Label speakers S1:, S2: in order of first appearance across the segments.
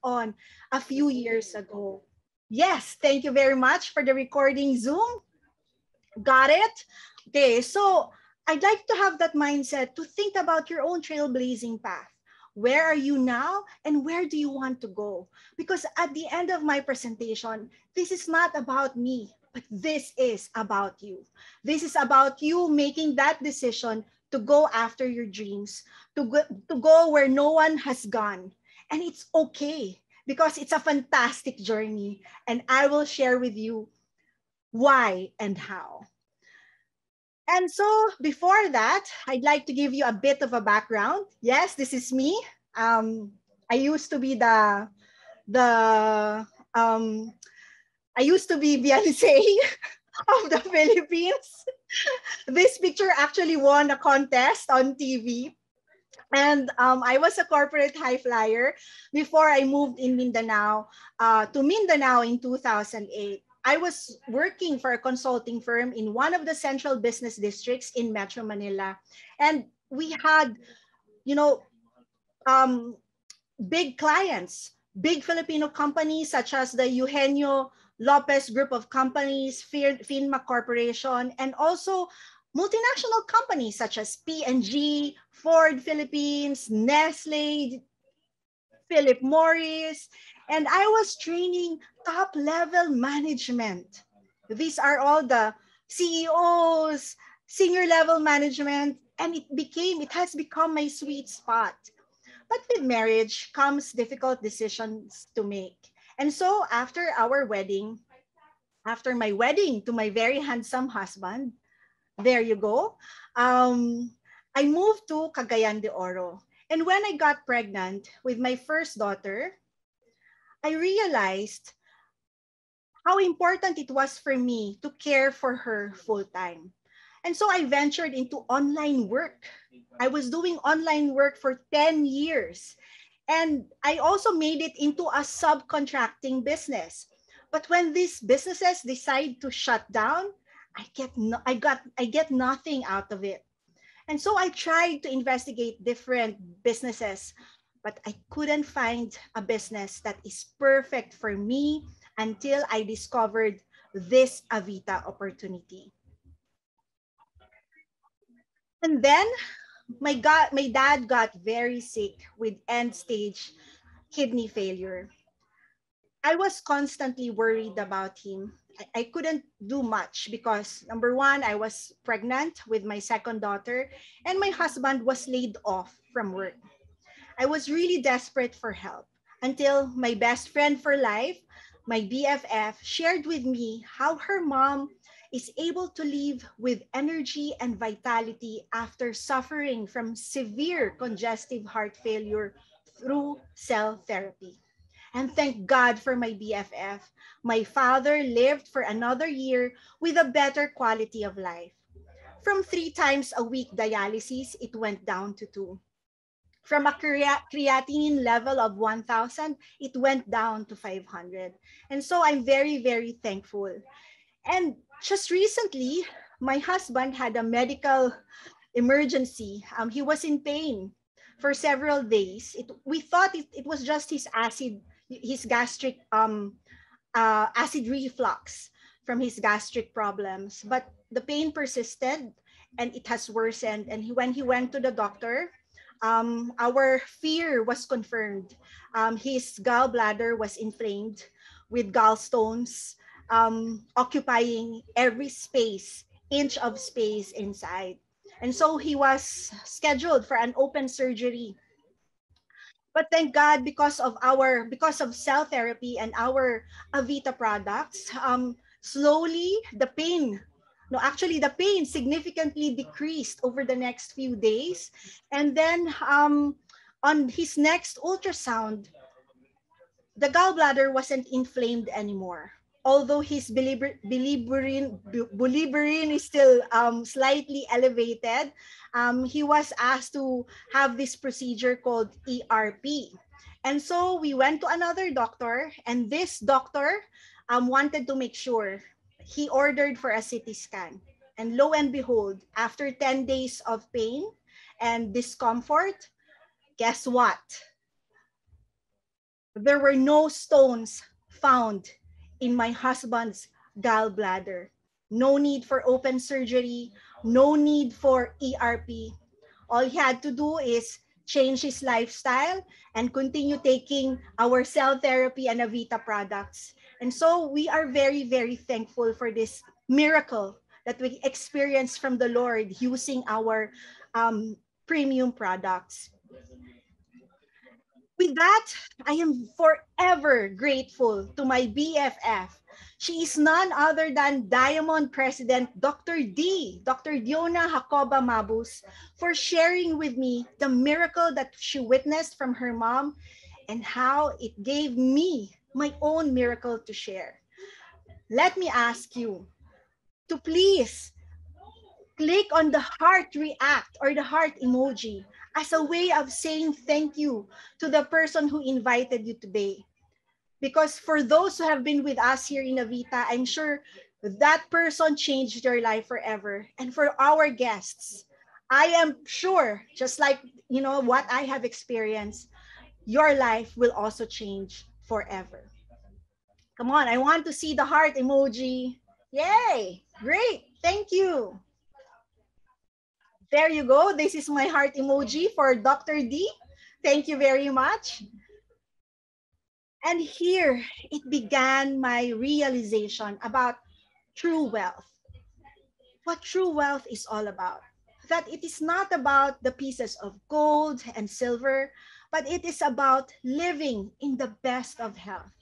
S1: on a few years ago. Yes, thank you very much for the recording, Zoom. Got it? Okay, so I'd like to have that mindset to think about your own trailblazing path. Where are you now and where do you want to go? Because at the end of my presentation, this is not about me, but this is about you. This is about you making that decision to go after your dreams, to go where no one has gone. And it's okay because it's a fantastic journey. And I will share with you why and how. And so before that, I'd like to give you a bit of a background. Yes, this is me. I used to be the um, I used to be Beyonce of the Philippines. This picture actually won a contest on TV. And I was a corporate high flyer before I moved in Mindanao to Mindanao in 2008. I was working for a consulting firm in one of the central business districts in Metro Manila. And we had, you know, um, big clients, big Filipino companies such as the Eugenio Lopez Group of Companies, FINMA Corporation, and also multinational companies such as P&G, Ford Philippines, Nestle, Philip Morris, and I was training top level management. These are all the CEOs, senior level management, and it has become my sweet spot. But with marriage comes difficult decisions to make. And so after my wedding to my very handsome husband, there you go, I moved to Cagayan de Oro. And when I got pregnant with my first daughter, I realized how important it was for me to care for her full time. And so I ventured into online work. I was doing online work for 10 years. And I also made it into a subcontracting business. But when these businesses decide to shut down, I get nothing out of it. And so I tried to investigate different businesses, but I couldn't find a business that is perfect for me until I discovered this Avita opportunity. And then my dad got very sick with end stage kidney failure. I was constantly worried about him. I couldn't do much because number one, I was pregnant with my second daughter and my husband was laid off from work. I was really desperate for help until my best friend for life, my BFF, shared with me how her mom is able to live with energy and vitality after suffering from severe congestive heart failure through cell therapy. And thank God for my BFF. My father lived for another year with a better quality of life. From 3 times a week dialysis, it went down to 2. From a creatinine level of 1,000, it went down to 500. And so I'm very, very thankful. And just recently, my husband had a medical emergency. He was in pain for several days. We thought it was just his gastric acid reflux from his gastric problems, but the pain persisted and it has worsened. And when he went to the doctor, our fear was confirmed. His gallbladder was inflamed with gallstones occupying every inch of space inside. And so he was scheduled for an open surgery. But thank God, because of cell therapy and our Avita products, slowly the pain significantly decreased over the next few days. And then on his next ultrasound, the gallbladder wasn't inflamed anymore. Although his bilirubin is still slightly elevated, he was asked to have this procedure called ERP. And so we went to another doctor, and this doctor wanted to make sure. He ordered for a CT scan. And lo and behold, after 10 days of pain and discomfort, guess what? There were no stones found in my husband's gallbladder. No need for open surgery, no need for ERP. All he had to do is change his lifestyle and continue taking our cell therapy and Avita products. And so we are very, very thankful for this miracle that we experienced from the Lord using our premium products. With that, I am forever grateful to my BFF. She is none other than Diamond President Dr. Diona Jacoba Mabus, for sharing with me the miracle that she witnessed from her mom and how it gave me my own miracle to share. Let me ask you to please click on the heart react or the heart emoji as a way of saying thank you to the person who invited you today. Because for those who have been with us here in Avita, I'm sure that person changed your life forever. And for our guests, I am sure, just like what I have experienced, your life will also change forever. Come on, I want to see the heart emoji. Yay! Great, thank you. There you go. This is my heart emoji for Dr. D. Thank you very much. And here it began my realization about true wealth. What true wealth is all about. That it is not about the pieces of gold and silver, but it is about living in the best of health.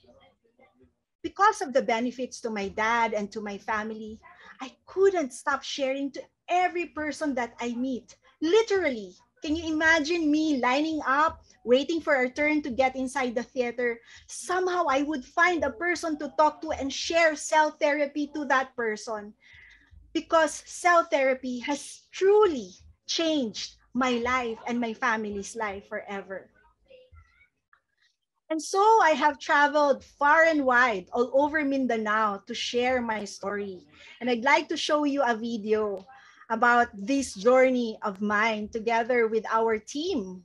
S1: Because of the benefits to my dad and to my family, I couldn't stop sharing to every person that I meet. Literally, can you imagine me lining up, waiting for a turn to get inside the theater? Somehow I would find a person to talk to and share cell therapy to that person. Because cell therapy has truly changed my life and my family's life forever. And so I have traveled far and wide all over Mindanao to share my story. And I'd like to show you a video about this journey of mine together with our team.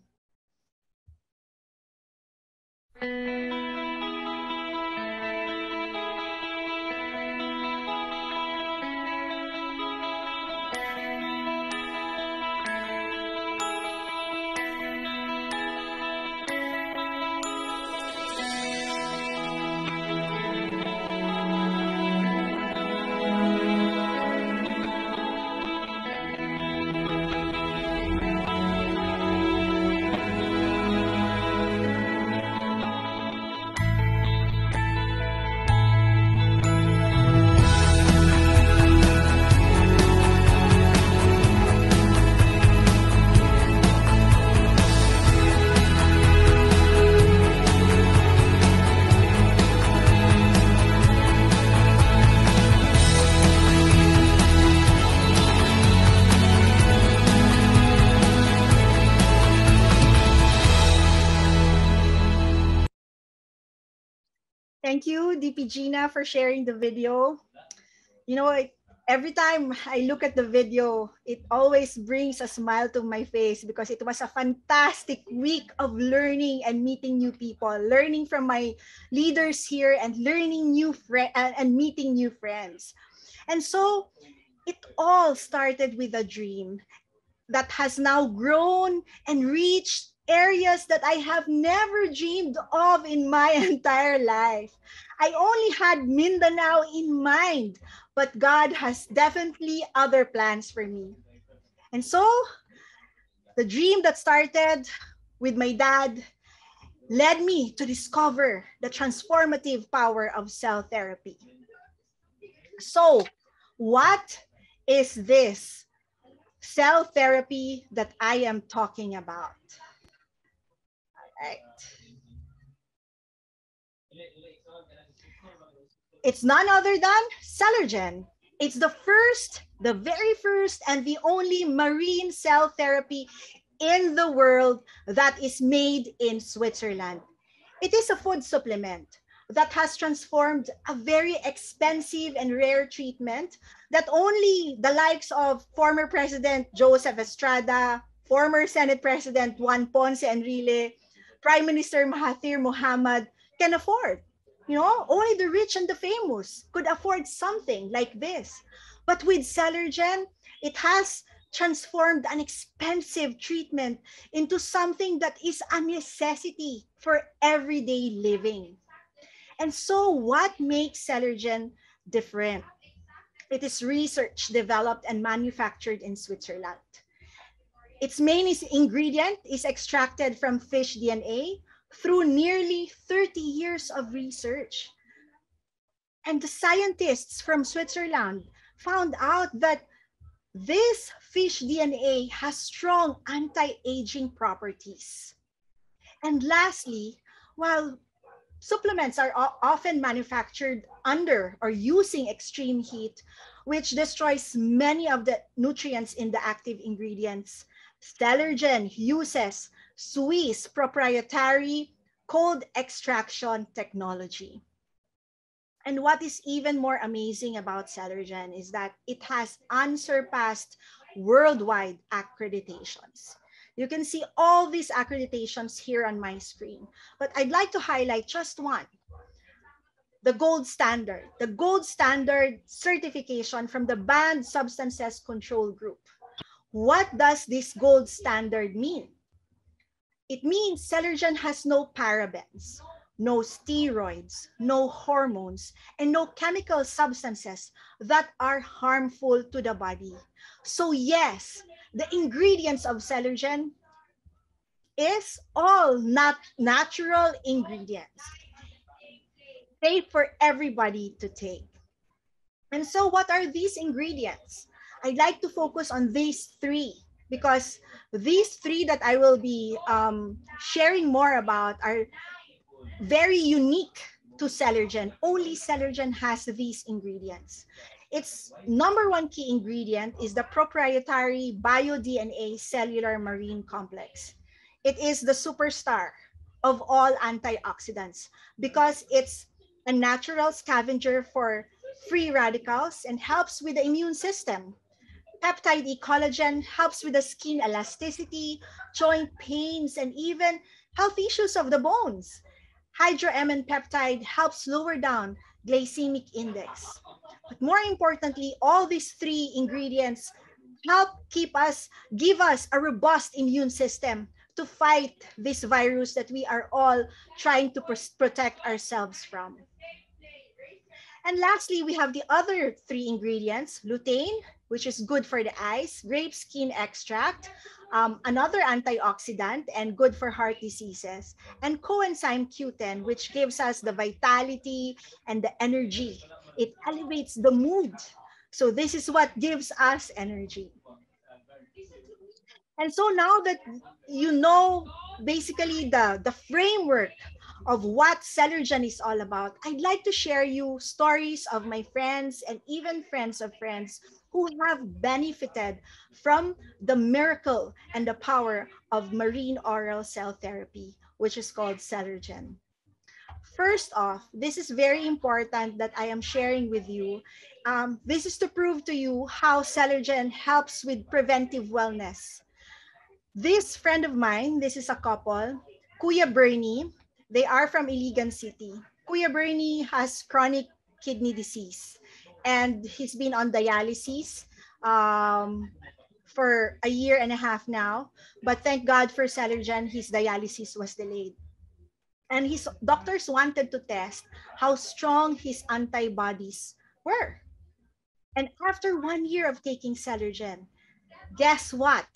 S1: Thank you, DP Gina, for sharing the video. Every time I look at the video, it always brings a smile to my face because it was a fantastic week of learning and meeting new people, learning from my leaders here and learning new and meeting new friends. And so it all started with a dream that has now grown and reached areas that I have never dreamed of in my entire life. I only had Mindanao in mind, but God has definitely other plans for me. And so the dream that started with my dad led me to discover the transformative power of cell therapy. So what is this cell therapy that I am talking about? Right. It's none other than Celergen. It's the very first, and the only marine cell therapy in the world that is made in Switzerland. It is a food supplement that has transformed a very expensive and rare treatment that only the likes of former President Joseph Estrada, former Senate President Juan Ponce Enrile, Prime Minister Mahathir Mohamad can afford. Only the rich and the famous could afford something like this. But with Celergen, it has transformed an expensive treatment into something that is a necessity for everyday living. And so what makes Celergen different? It is research developed and manufactured in Switzerland. Its main ingredient is extracted from fish DNA through nearly 30 years of research. And the scientists from Switzerland found out that this fish DNA has strong anti-aging properties. And lastly, while supplements are often manufactured under or using extreme heat, which destroys many of the nutrients in the active ingredients, Celergen uses Swiss proprietary cold extraction technology. And what is even more amazing about Celergen is that it has unsurpassed worldwide accreditations. You can see all these accreditations here on my screen, but I'd like to highlight just one. The gold standard certification from the Banned Substances Control Group. What does this gold standard mean? It means Celergen has no parabens, no steroids, no hormones, and no chemical substances that are harmful to the body. So yes, the ingredients of Celergen is all natural ingredients, safe for everybody to take. And so what are these ingredients? I'd like to focus on these three because these three that I will be sharing more about are very unique to Celergen. Only Celergen has these ingredients. Its number one key ingredient is the proprietary bio-DNA cellular marine complex. It is the superstar of all antioxidants because it's a natural scavenger for free radicals and helps with the immune system. Peptide Collagen helps with the skin elasticity, joint pains, and even health issues of the bones. Hydro-MN peptide helps lower down glycemic index. But more importantly, all these three ingredients help give us a robust immune system to fight this virus that we are all trying to protect ourselves from. And lastly, we have the other three ingredients: lutein, which is good for the eyes; grape skin extract, another antioxidant and good for heart diseases; and coenzyme Q10, which gives us the vitality and the energy. It elevates the mood. So this is what gives us energy. And so now that you know basically the framework of what Celergen is all about, I'd like to share you stories of my friends and even friends of friends who have benefited from the miracle and the power of marine oral cell therapy, which is called Celergen. First off, this is very important that I am sharing with you. This is to prove to you how Celergen helps with preventive wellness. This friend of mine, this is a couple, Kuya Bernie. They are from Iligan City. Kuya Bernie has chronic kidney disease and he's been on dialysis for a year and a half now. But thank God for Celergen, his dialysis was delayed. And his doctors wanted to test how strong his antibodies were. And after 1 year of taking Celergen, guess what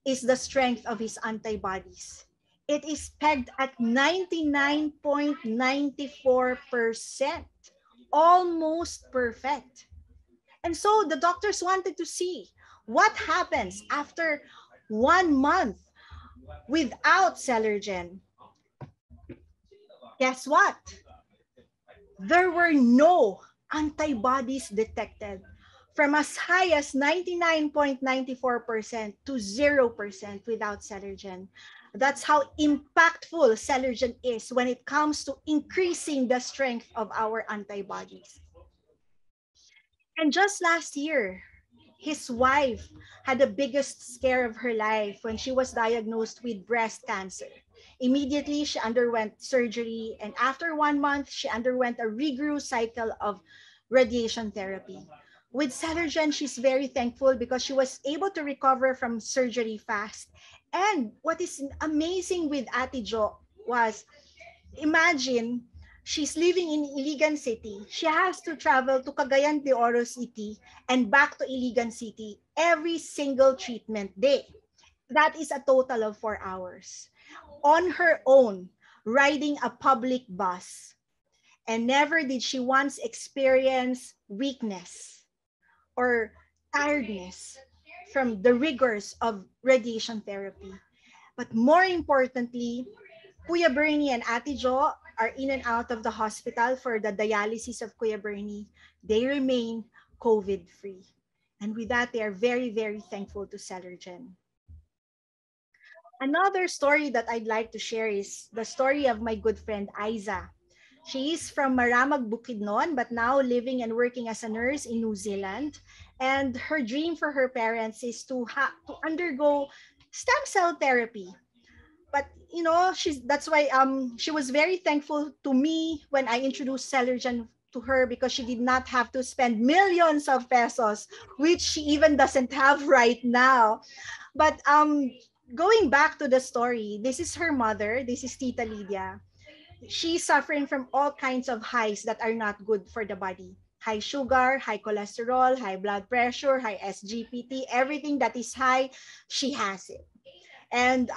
S1: is the strength of his antibodies? It is pegged at 99.94%, almost perfect. And so the doctors wanted to see what happens after 1 month without Celergen. Guess what? There were no antibodies detected, from as high as 99.94% to 0% without Celergen. That's how impactful Celergen is when it comes to increasing the strength of our antibodies. And just last year, his wife had the biggest scare of her life when she was diagnosed with breast cancer. Immediately, she underwent surgery, and after 1 month, she underwent a rigorous cycle of radiation therapy. With Celergen, she's very thankful because she was able to recover from surgery fast. And what is amazing with Ate Jo was, imagine, she's living in Iligan City. She has to travel to Cagayan de Oro City and back to Iligan City every single treatment day. That is a total of 4 hours on her own, riding a public bus. And never did she once experience weakness or tiredness from the rigors of radiation therapy. But more importantly, Kuya Bernie and Ate Jo are in and out of the hospital for the dialysis of Kuya Bernie. They remain COVID-free. And with that, they are very, very thankful to Celergen. Another story that I'd like to share is the story of my good friend Aiza. She is from Maramag, Bukidnon, but now living and working as a nurse in New Zealand. And her dream for her parents is to undergo stem cell therapy. But that's why she was very thankful to me when I introduced Celergen to her, because she did not have to spend millions of pesos, which she even doesn't have right now. But going back to the story, this is her mother. This is Tita Lydia. She's suffering from all kinds of highs that are not good for the body. High sugar, high cholesterol, high blood pressure, high SGPT, everything that is high, she has it. And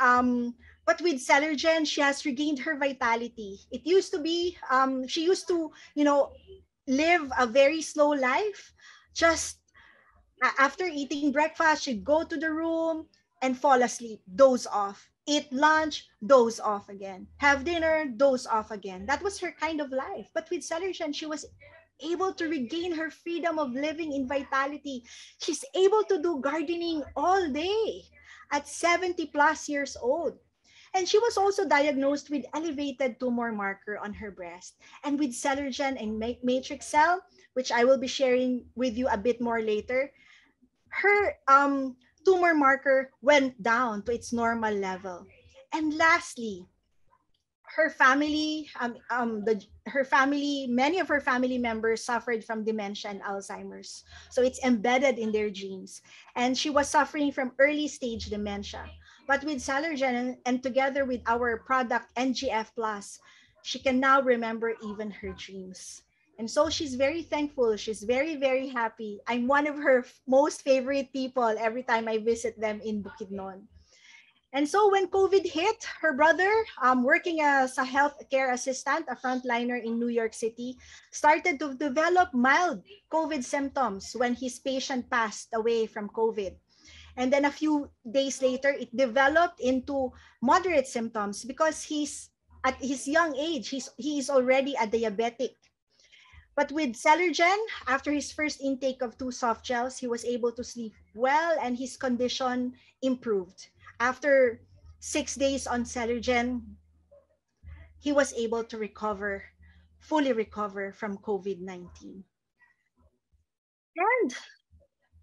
S1: but with Celergen, she has regained her vitality. It used to be, she used to, live a very slow life. Just after eating breakfast, she'd go to the room and fall asleep, doze off. Eat lunch, doze off again. Have dinner, doze off again. That was her kind of life. But with Celergen, she was able to regain her freedom of living in vitality. She's able to do gardening all day at 70 plus years old. And she was also diagnosed with elevated tumor marker on her breast. And with Celergen and matrix cell, which I will be sharing with you a bit more later, her tumor marker went down to its normal level. And lastly, her family, many of her family members suffered from dementia and Alzheimer's. So it's embedded in their genes. And she was suffering from early stage dementia. But with Celergen and together with our product NGF Plus, she can now remember even her dreams. And so she's very thankful. She's very, very happy. I'm one of her most favorite people every time I visit them in Bukidnon. And so when COVID hit, her brother, working as a healthcare assistant, a frontliner in New York City, started to develop mild COVID symptoms when his patient passed away from COVID. And then a few days later, it developed into moderate symptoms because at his young age, he is already a diabetic. But with Celergen, after his first intake of 2 soft gels, he was able to sleep well and his condition improved. After 6 days on Celergen, he was able to fully recover from COVID-19. And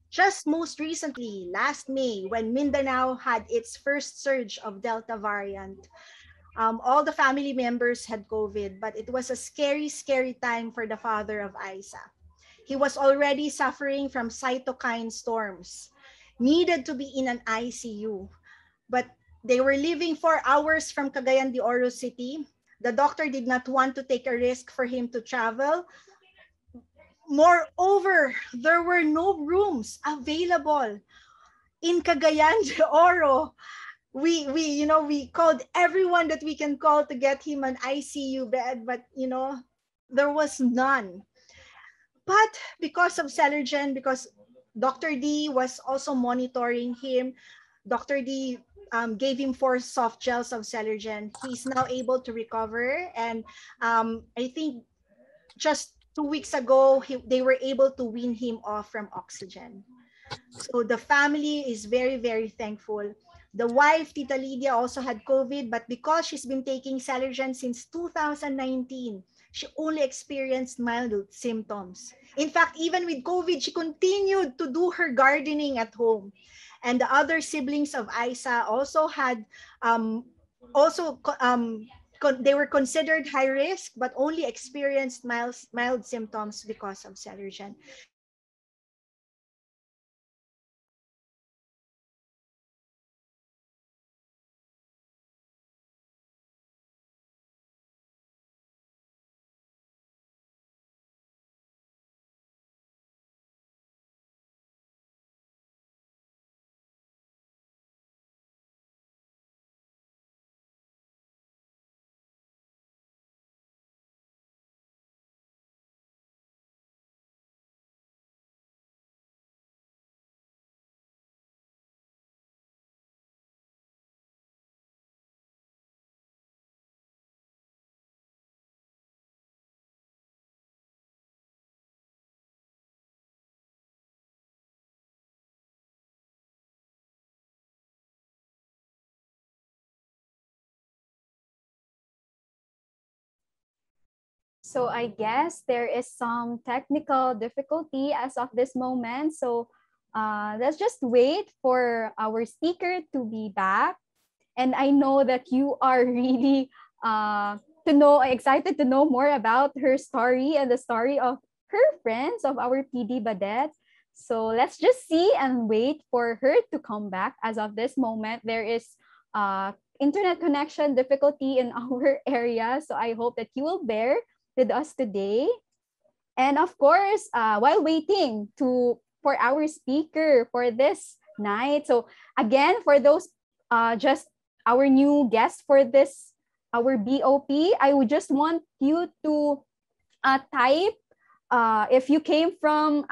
S1: just most recently, last May, when Mindanao had its first surge of Delta variant, all the family members had COVID, but it was a scary, scary time for the father of Isa. He was already suffering from cytokine storms, needed to be in an ICU, but they were leaving 4 hours from Cagayan de Oro City. The doctor did not want to take a risk for him to travel. Moreover, there were no rooms available in Cagayan de Oro. We called everyone that we can call to get him an ICU bed, but there was none. But because of Celergen, because Dr. D was also monitoring him, Dr. D gave him 4 soft gels of Celergen. He's now able to recover, and I think just 2 weeks ago they were able to wean him off from oxygen. So the family is very, very thankful. The wife, Tita Lydia, also had COVID, but because she's been taking Celergen since 2019, she only experienced mild symptoms. In fact, even with COVID, she continued to do her gardening at home. And the other siblings of Isa also had Also, they were considered high risk, but only experienced mild symptoms because of Celergen.
S2: So I guess there is some technical difficulty as of this moment. So let's just wait for our speaker to be back. And I know that you are really excited to know more about her story and the story of her friends of our PD Badette. So let's just see and wait for her to come back. As of this moment, there is internet connection difficulty in our area. So I hope that you will bear with us today. And of course, while waiting for our speaker for this night. So again, for those just our new guest for this our BOP, I would just want you to type if you came from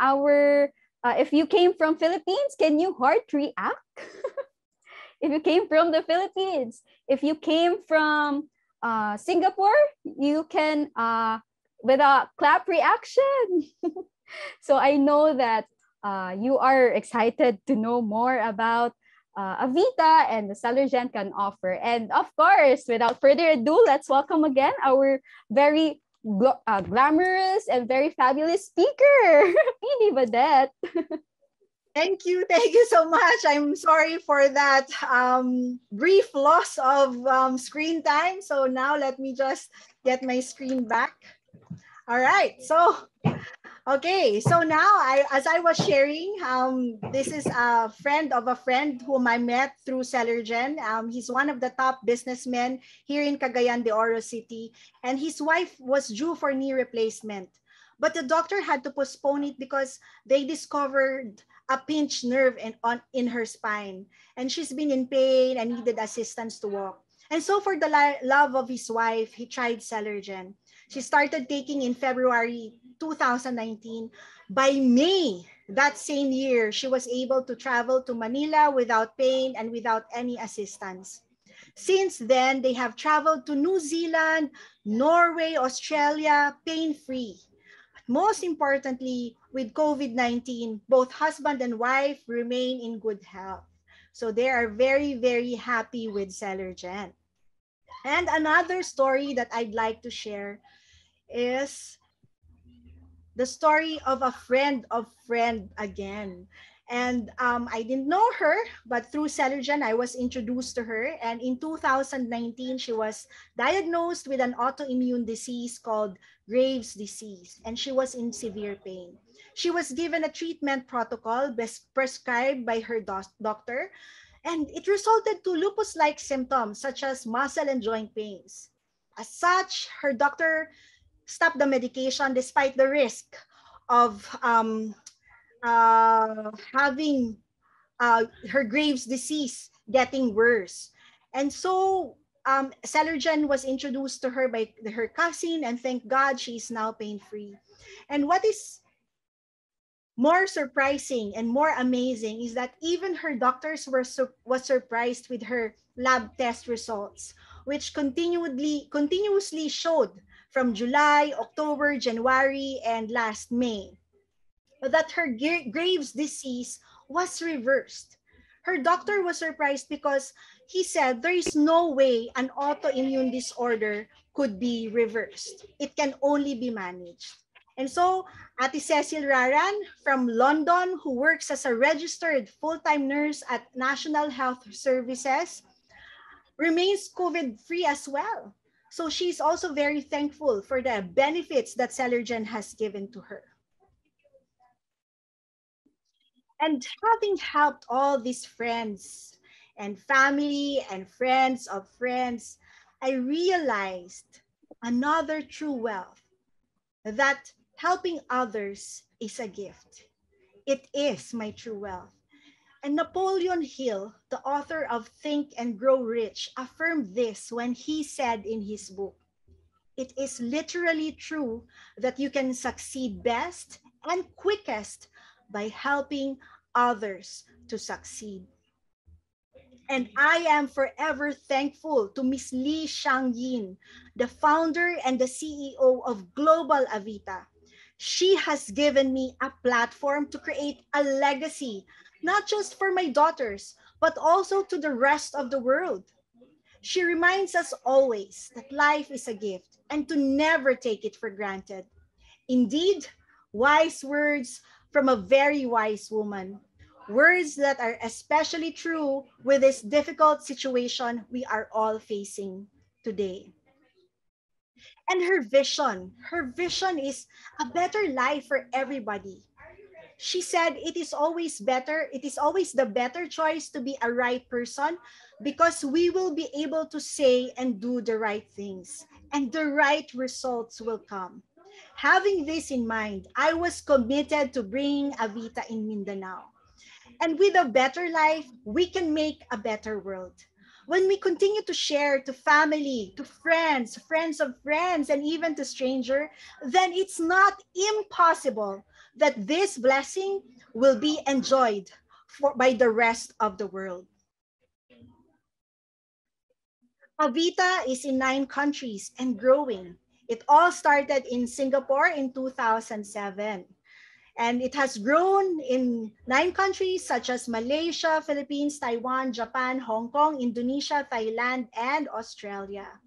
S2: Philippines, can you heart react? If you came from the Philippines, if you came from Singapore, you can with a clap reaction. So I know that you are excited to know more about Avita and the Celergen can offer. And of course, without further ado, let's welcome again our very glamorous and very fabulous speaker, PD Badette.
S1: Thank you so much. I'm sorry for that brief loss of screen time. So now let me just get my screen back. All right, so okay, so now as I was sharing, this is a friend of a friend whom I met through Celergen. He's one of the top businessmen here in Cagayan de Oro City, and his wife was due for knee replacement. But the doctor had to postpone it because they discovered a pinched nerve in her spine. And she's been in pain and needed assistance to walk. And so for the love of his wife, he tried Celergen. She started taking in February 2019. By May that same year, she was able to travel to Manila without pain and without any assistance. Since then, they have traveled to New Zealand, Norway, Australia, pain-free. Most importantly, with COVID-19, both husband and wife remain in good health. So they are very, very happy with Celergen. And another story that I'd like to share is the story of a friend again. And I didn't know her, but through Celergen, I was introduced to her. And in 2019, she was diagnosed with an autoimmune disease called Graves' disease, and she was in severe pain. She was given a treatment protocol prescribed by her doctor, and it resulted to lupus-like symptoms such as muscle and joint pains. As such, her doctor stop the medication despite the risk of having her Graves' disease getting worse. And so Celergen was introduced to her by her cousin, and thank God she's now pain-free. And what is more surprising and more amazing is that even her doctors was surprised with her lab test results, which continuously showed from July, October, January, and last May that her Graves' disease was reversed. Her doctor was surprised because he said there is no way an autoimmune disorder could be reversed. It can only be managed. And so, Ate Cecil Raran from London, who works as a registered full-time nurse at National Health Services, remains COVID-free as well. So she's also very thankful for the benefits that Celergen has given to her. And having helped all these friends and family and friends of friends, I realized another true wealth, that helping others is a gift. It is my true wealth. And Napoleon Hill, the author of Think and Grow Rich, affirmed this when he said in his book, "It is literally true that you can succeed best and quickest by helping others to succeed." And I am forever thankful to Miss Lee Shang-yin, the founder and the CEO of Global Avita. She has given me a platform to create a legacy, not just for my daughters, but also to the rest of the world. She reminds us always that life is a gift and to never take it for granted. Indeed, wise words from a very wise woman. Words that are especially true with this difficult situation we are all facing today. And her vision is a better life for everybody. She said it is always the better choice to be a right person, because we will be able to say and do the right things, and the right results will come. Having this in mind, I was committed to bringing Avita in Mindanao. And with a better life, we can make a better world. When we continue to share to family, to friends, friends of friends, and even to stranger, then it's not impossible that this blessing will be enjoyed by the rest of the world. Avita is in 9 countries and growing. It all started in Singapore in 2007. And it has grown in 9 countries such as Malaysia, Philippines, Taiwan, Japan, Hong Kong, Indonesia, Thailand, and Australia.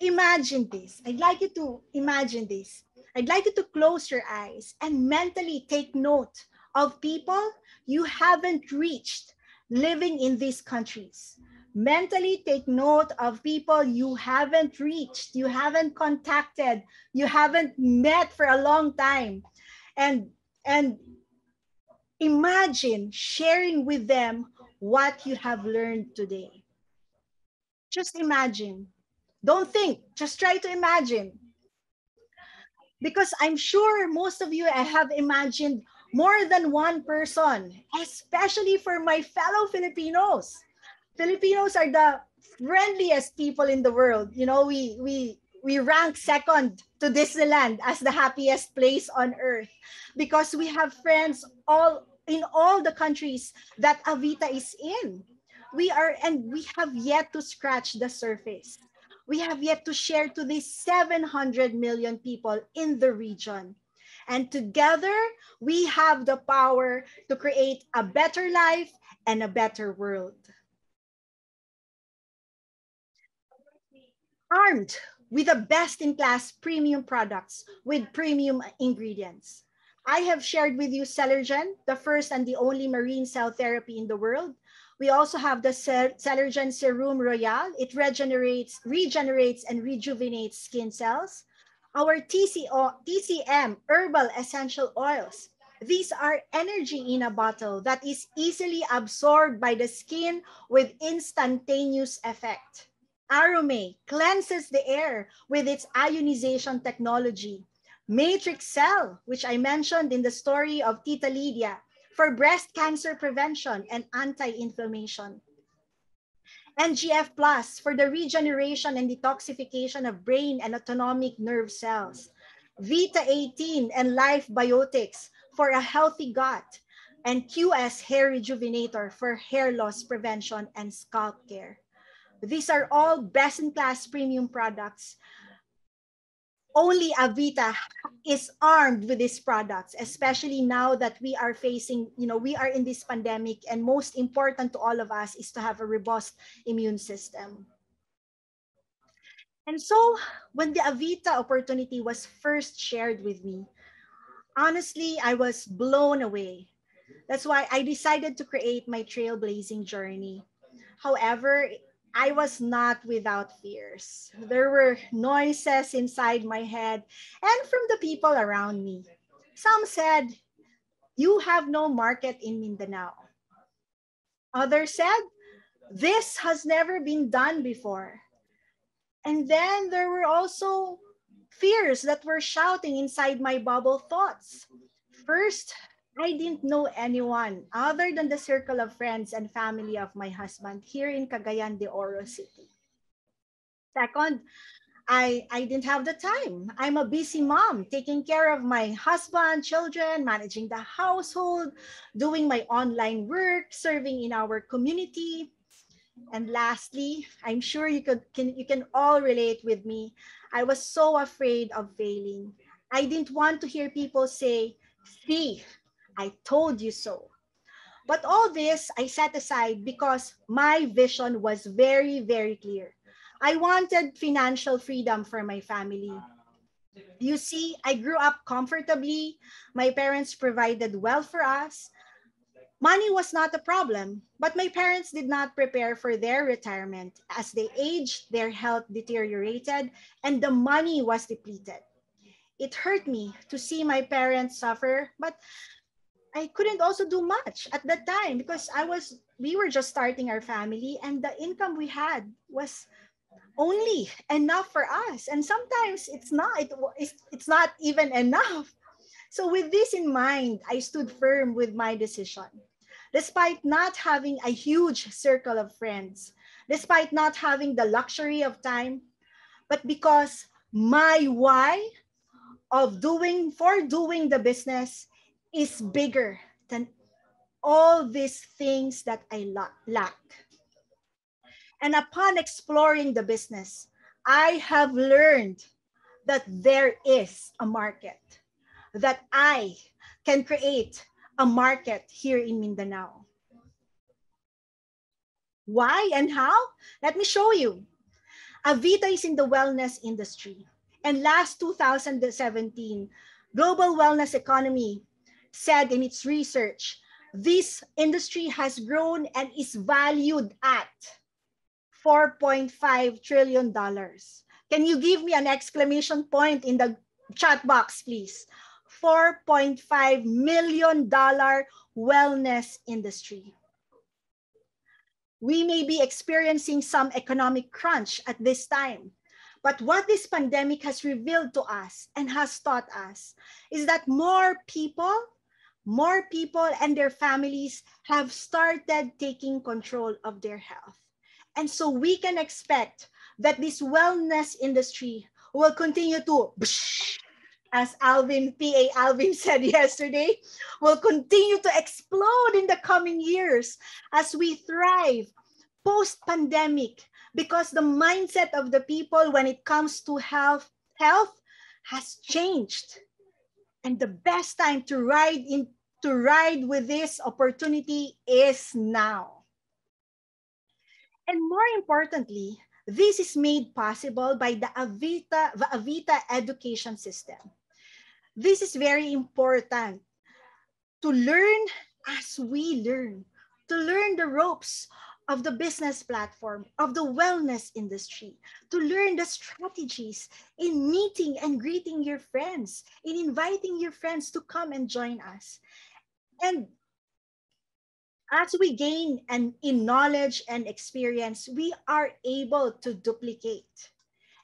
S1: Imagine this. I'd like you to imagine this. I'd like you to close your eyes and mentally take note of people you haven't reached living in these countries. Mentally take note of people you haven't reached, you haven't contacted, you haven't met for a long time. And imagine sharing with them what you have learned today. Just imagine. Don't think, just try to imagine. Because I'm sure most of you have imagined more than one person, especially for my fellow Filipinos. Filipinos are the friendliest people in the world. You know, we rank second to Disneyland as the happiest place on earth, because we have friends all in all the countries that Avita is in. We have yet to scratch the surface. We have yet to share to these 700 million people in the region. And together, we have the power to create a better life and a better world. Armed with the best-in-class premium products with premium ingredients. I have shared with you Celergen, the first and the only marine cell therapy in the world. We also have the Celergen Serum Royale. It regenerates and rejuvenates skin cells. Our TCM herbal essential oils. These are energy in a bottle that is easily absorbed by the skin with instantaneous effect. Arome cleanses the air with its ionization technology. Matrix Cell, which I mentioned in the story of Tita Lydia, for breast cancer prevention and anti-inflammation. NGF Plus for the regeneration and detoxification of brain and autonomic nerve cells. Vita 18 and Life Biotics for a healthy gut. And QS Hair Rejuvenator for hair loss prevention and scalp care. These are all best-in-class premium products. Only Avita is armed with these products, especially now that we are facing, we are in this pandemic, and most important to all of us is to have a robust immune system. And so when the Avita opportunity was first shared with me, honestly, I was blown away. That's why I decided to create my trailblazing journey. However, I was not without fears. There were noises inside my head and from the people around me. Some said, "You have no market in Mindanao." Others said, "This has never been done before." And then there were also fears that were shouting inside my bubble thoughts. First, I didn't know anyone other than the circle of friends and family of my husband here in Cagayan de Oro City. Second, I didn't have the time. I'm a busy mom, taking care of my husband, children, managing the household, doing my online work, serving in our community. And lastly, I'm sure you can all relate with me. I was so afraid of failing. I didn't want to hear people say, "See, I told you so." But all this I set aside because my vision was very, very clear. I wanted financial freedom for my family. You see, I grew up comfortably. My parents provided well for us. Money was not a problem, but my parents did not prepare for their retirement. As they aged, their health deteriorated and the money was depleted. It hurt me to see my parents suffer, but I couldn't also do much at that time because we were just starting our family and the income we had was only enough for us. And sometimes it's not even enough. So with this in mind, I stood firm with my decision. Despite not having a huge circle of friends, despite not having the luxury of time, but because my why doing the business is bigger than all these things that I lack. And upon exploring the business, I have learned that there is a market, that I can create a market here in Mindanao. Why and how? Let me show you. Avita is in the wellness industry. And last 2017, Global Wellness Economy said in its research, this industry has grown and is valued at $4.5 trillion. Can you give me an exclamation point in the chat box, please? $4.5 million wellness industry. We may be experiencing some economic crunch at this time, but what this pandemic has revealed to us and has taught us is that more people and their families have started taking control of their health. And so we can expect that this wellness industry will continue to, as PA Alvin said yesterday, will continue to explode in the coming years as we thrive post-pandemic, because the mindset of the people when it comes to health has changed. And the best time to ride with this opportunity is now. And more importantly, this is made possible by the Avita education system. This is very important to learn as we learn, to learn the ropes of the business platform, of the wellness industry, to learn the strategies in meeting and greeting your friends, in inviting your friends to come and join us. And as we gain in knowledge and experience, we are able to duplicate.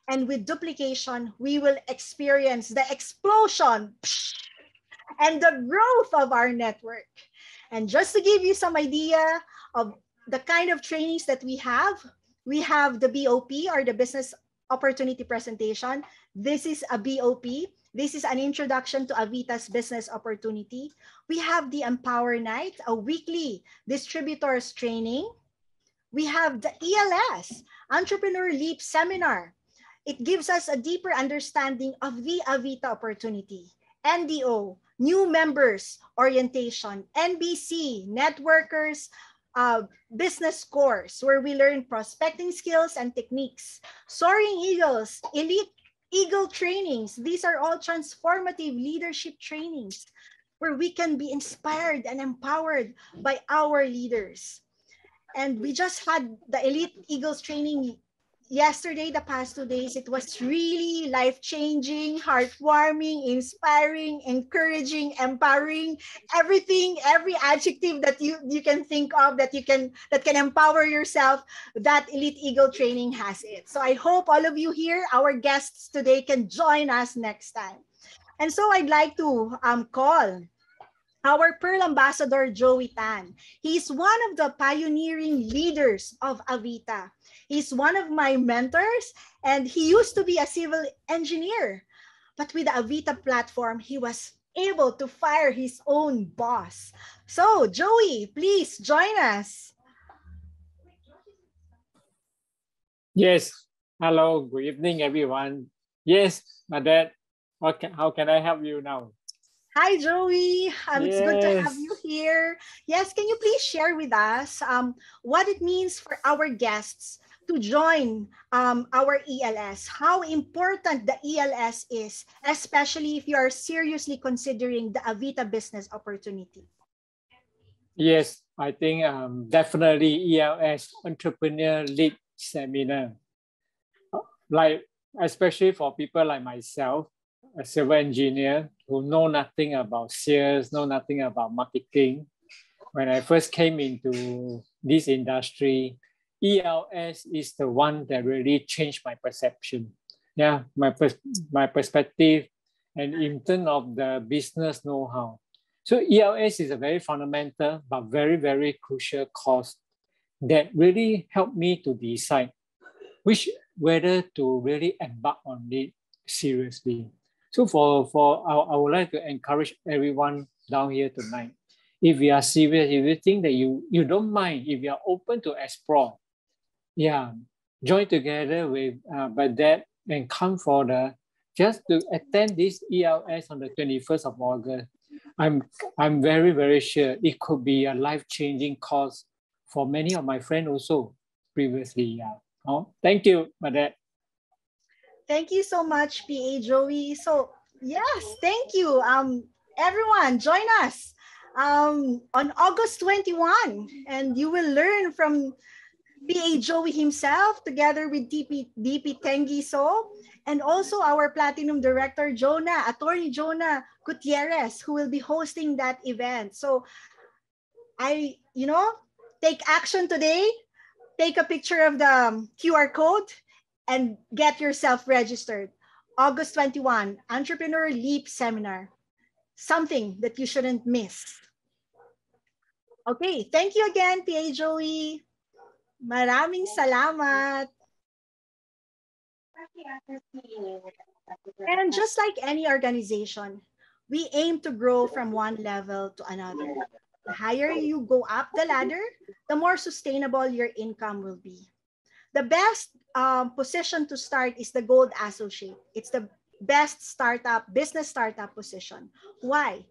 S1: And with duplication, we will experience the explosion and the growth of our network. And just to give you some idea of the kind of trainings that we have the BOP, or the Business Opportunity Presentation. This is a BOP. This is an introduction to Avita's business opportunity. We have the Empower Night, a weekly distributors training. We have the ELS, Entrepreneur Leap Seminar. It gives us a deeper understanding of the Avita opportunity. NDO, new members orientation. NBC, networkers, business course, where we learn prospecting skills and techniques. Soaring Eagles, elite Eagle trainings. These are all transformative leadership trainings where we can be inspired and empowered by our leaders. And we just had the Elite Eagles training yesterday, the past 2 days. It was really life-changing, heartwarming, inspiring, encouraging, empowering, everything, every adjective that you can think of that can empower yourself, that Elite Eagle training has it. So I hope all of you here, our guests today, can join us next time. And so I'd like to call our Pearl Ambassador, Joey Tan. He's one of the pioneering leaders of Avita. He's one of my mentors, and he used to be a civil engineer. But with the Avita platform, he was able to fire his own boss. So, Joey, please join us.
S3: Yes. Hello. Good evening, everyone. Yes, Badette. How can I help you now?
S1: Hi, Joey. It's good to have
S3: Yes.
S1: you here. Yes, can you please share with us what it means for our guests to join our ELS? How important the ELS is, especially if you are seriously considering the Avita business opportunity.
S3: Yes, I think definitely ELS Entrepreneur Lead Seminar. Like, especially for people like myself, a civil engineer who know nothing about sales, know nothing about marketing. When I first came into this industry, ELS is the one that really changed my perception. Yeah, my perspective, and in terms of the business know-how. So ELS is a very fundamental but very, very crucial course that really helped me to decide whether to really embark on it seriously. So I would like to encourage everyone down here tonight. If you are serious, if you think that you don't mind, if you are open to explore, yeah, join together with Badette and come for just to attend this ELS on the 21st of August. I'm very, very sure it could be a life-changing course for many of my friends also previously. Yeah. Oh, thank you, Badette.
S1: Thank you so much, PA Joey. So yes, thank you. Everyone, join us on August 21, and you will learn from PA Joey himself together with DP Tengiso, and also our Platinum Director, Attorney Jonah Gutierrez, who will be hosting that event. So take action today, take a picture of the QR code, and get yourself registered. August 21, Entrepreneur Leap Seminar. Something that you shouldn't miss. Okay, thank you again, PA Joey. Maraming salamat. And just like any organization, we aim to grow from one level to another. The higher you go up the ladder, the more sustainable your income will be. The best position to start is the Gold Associate. It's the best business startup position. Why?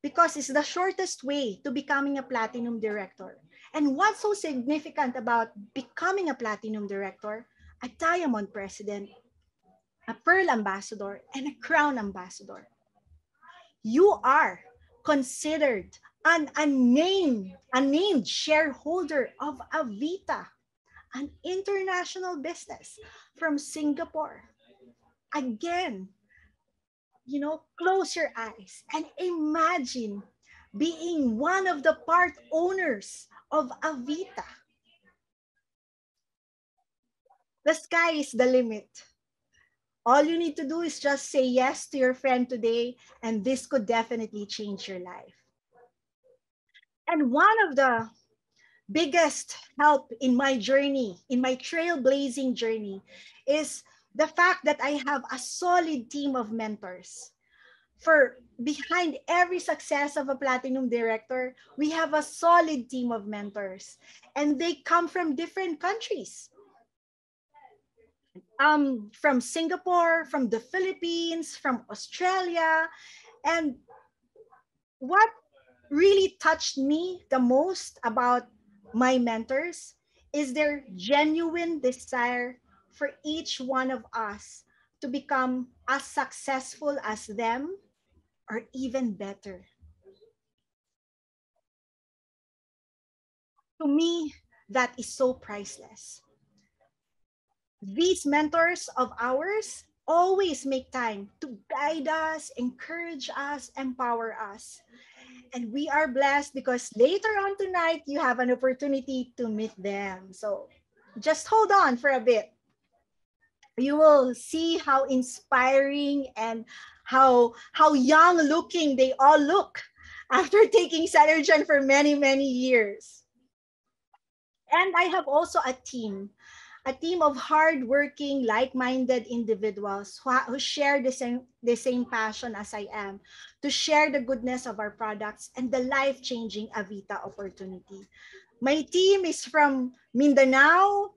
S1: Because it's the shortest way to becoming a Platinum Director. And what's so significant about becoming a Platinum Director, a Diamond President, a Pearl Ambassador, and a Crown Ambassador? You are considered a named shareholder of Avita, an international business from Singapore. Again, close your eyes and imagine being one of the part owners of Avita. The sky is the limit. All you need to do is just say yes to your friend today, and this could definitely change your life. And one of the biggest help in my journey, in my trailblazing journey, is the fact that I have a solid team of mentors. For behind every success of a Platinum Director, we have a solid team of mentors, and they come from different countries. From Singapore, from the Philippines, from Australia. And what really touched me the most about my mentors is their genuine desire for each one of us to become as successful as them or even better. To me, that is so priceless. These mentors of ours always make time to guide us, encourage us, empower us. And we are blessed because later on tonight, you have an opportunity to meet them. So just hold on for a bit. You will see how inspiring and how young looking they all look after taking Celergen for many, many years. And I have also a team of hardworking, like-minded individuals who share the same passion as I am, to share the goodness of our products and the life-changing Avita opportunity. My team is from Mindanao,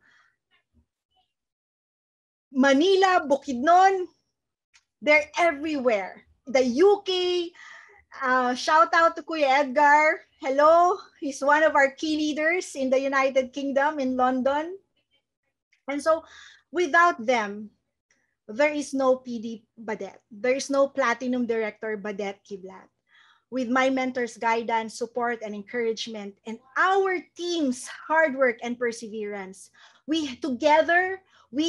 S1: Manila, Bukidnon. They're everywhere. The UK, shout out to Kuya Edgar. Hello, he's one of our key leaders in the United Kingdom, in London. And so without them, there is no PD Badette. There is no Platinum Director Badette Quiblat. With my mentor's guidance, support, and encouragement, and our team's hard work and perseverance, we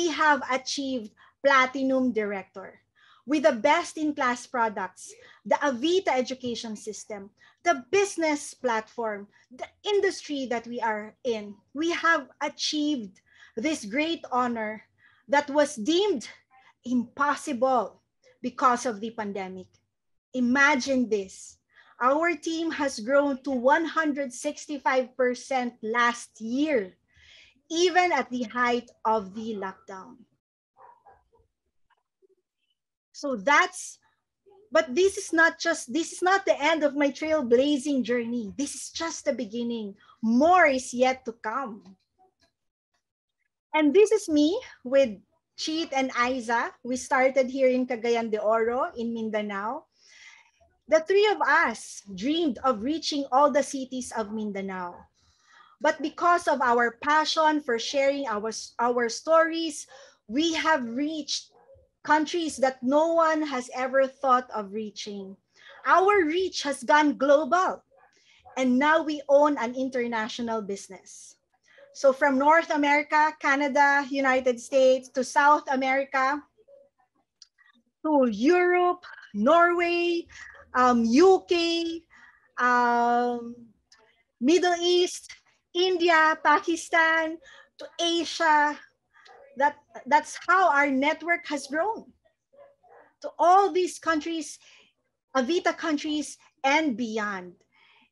S1: have achieved Platinum Director. With the best-in-class products, the Avita education system, the business platform, the industry that we are in, we have achieved this great honor that was deemed impossible because of the pandemic. Imagine this. Our team has grown to 165% last year, even at the height of the lockdown. So but this is not the end of my trailblazing journey. This is just the beginning. More is yet to come. And this is me with Cheat and Aiza. We started here in Cagayan de Oro in Mindanao. The three of us dreamed of reaching all the cities of Mindanao. But because of our passion for sharing our stories, we have reached countries that no one has ever thought of reaching. Our reach has gone global, and now we own an international business. So from North America, Canada, United States, to South America, to Europe, Norway, UK, Middle East, India, Pakistan, to Asia. That's how our network has grown. To all these countries, Avita countries, and beyond.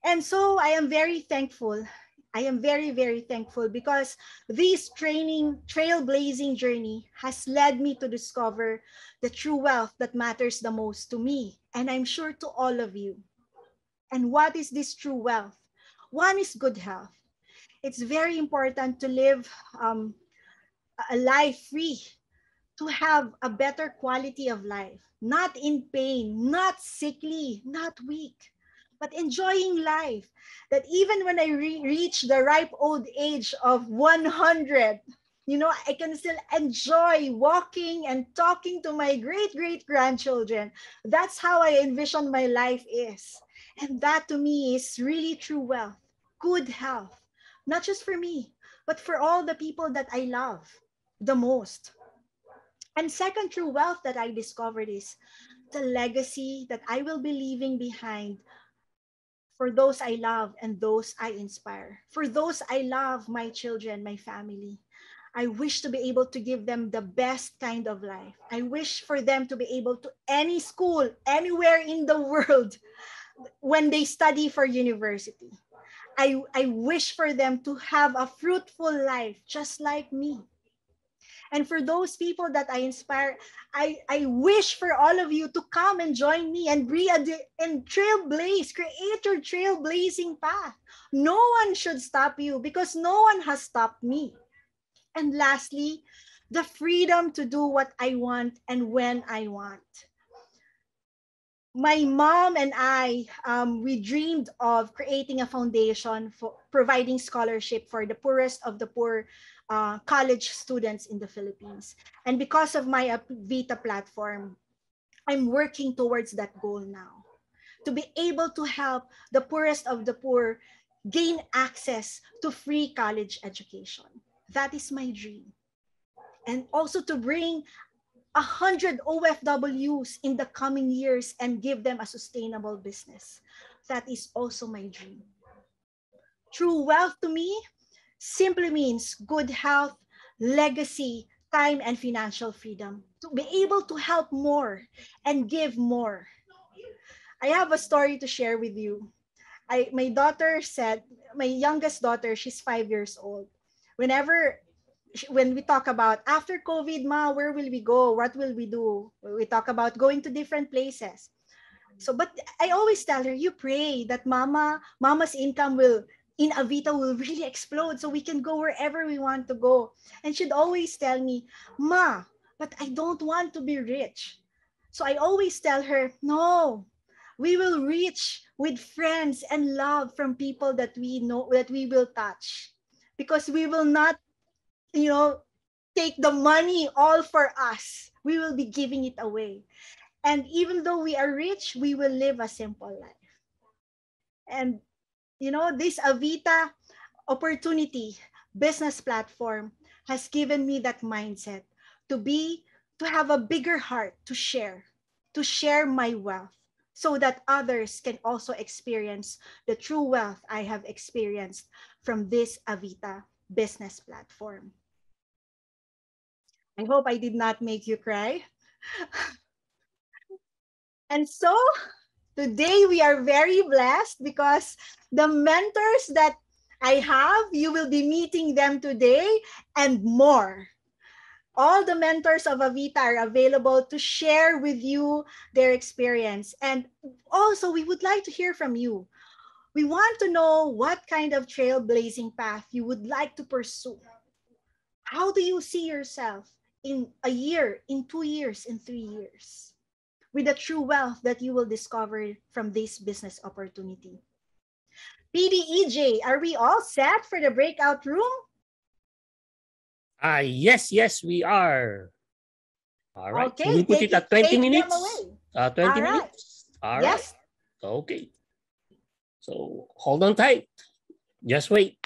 S1: And so I am very thankful. I am very, very thankful because this trailblazing journey has led me to discover the true wealth that matters the most to me, and I'm sure to all of you. And what is this true wealth? One is good health. It's very important to live a life free, to have a better quality of life, not in pain, not sickly, not weak, but enjoying life. That even when I reach the ripe old age of 100, I can still enjoy walking and talking to my great grandchildren. That's how I envision my life is. And that to me is really true wealth, good health, not just for me, but for all the people that I love the most. And second true wealth that I discovered is the legacy that I will be leaving behind for those I love and those I inspire. For those I love, my children, my family. I wish to be able to give them the best kind of life. I wish for them to be able to any school, anywhere in the world when they study for university. I wish for them to have a fruitful life just like me. And for those people that I inspire, I wish for all of you to come and join me and trailblaze, create your trailblazing path. No one should stop you because no one has stopped me. And lastly, the freedom to do what I want and when I want. My mom and I, we dreamed of creating a foundation for providing scholarship for the poorest of the poor college students in the Philippines. And because of my Avita platform, I'm working towards that goal now. To be able to help the poorest of the poor gain access to free college education. That is my dream. And also to bring 100 OFWs in the coming years and give them a sustainable business. That is also my dream. True wealth to me simply means good health, legacy, time, and financial freedom. To be able to help more and give more. I have a story to share with you. My daughter said, my youngest daughter, she's 5 years old. When we talk about after COVID, ma, where will we go? What will we do? We talk about going to different places. So, but I always tell her, you pray that mama's income in Avita will really explode so we can go wherever we want to go. And she'd always tell me, ma, but I don't want to be rich. So I always tell her, no, we will reach with friends and love from people that we know, that we will touch, because we will not, take the money all for us. We will be giving it away. And even though we are rich, we will live a simple life. And, this Avita opportunity business platform has given me that mindset to have a bigger heart to share my wealth so that others can also experience the true wealth I have experienced from this Avita business platform. I hope I did not make you cry. And so today we are very blessed because the mentors that I have, you will be meeting them today and more. All the mentors of Avita are available to share with you their experience. And also, we would like to hear from you. We want to know what kind of trailblazing path you would like to pursue. How do you see yourself in a year, in 2 years, in 3 years? With the true wealth that you will discover from this business opportunity. PDEJ, are we all set for the breakout room?
S4: Yes, we are. All right.
S1: Okay,
S4: Can we put it at 20 minutes? 20
S1: all
S4: minutes?
S1: right.
S4: All
S1: yes.
S4: right. Okay. So hold on tight. Just wait.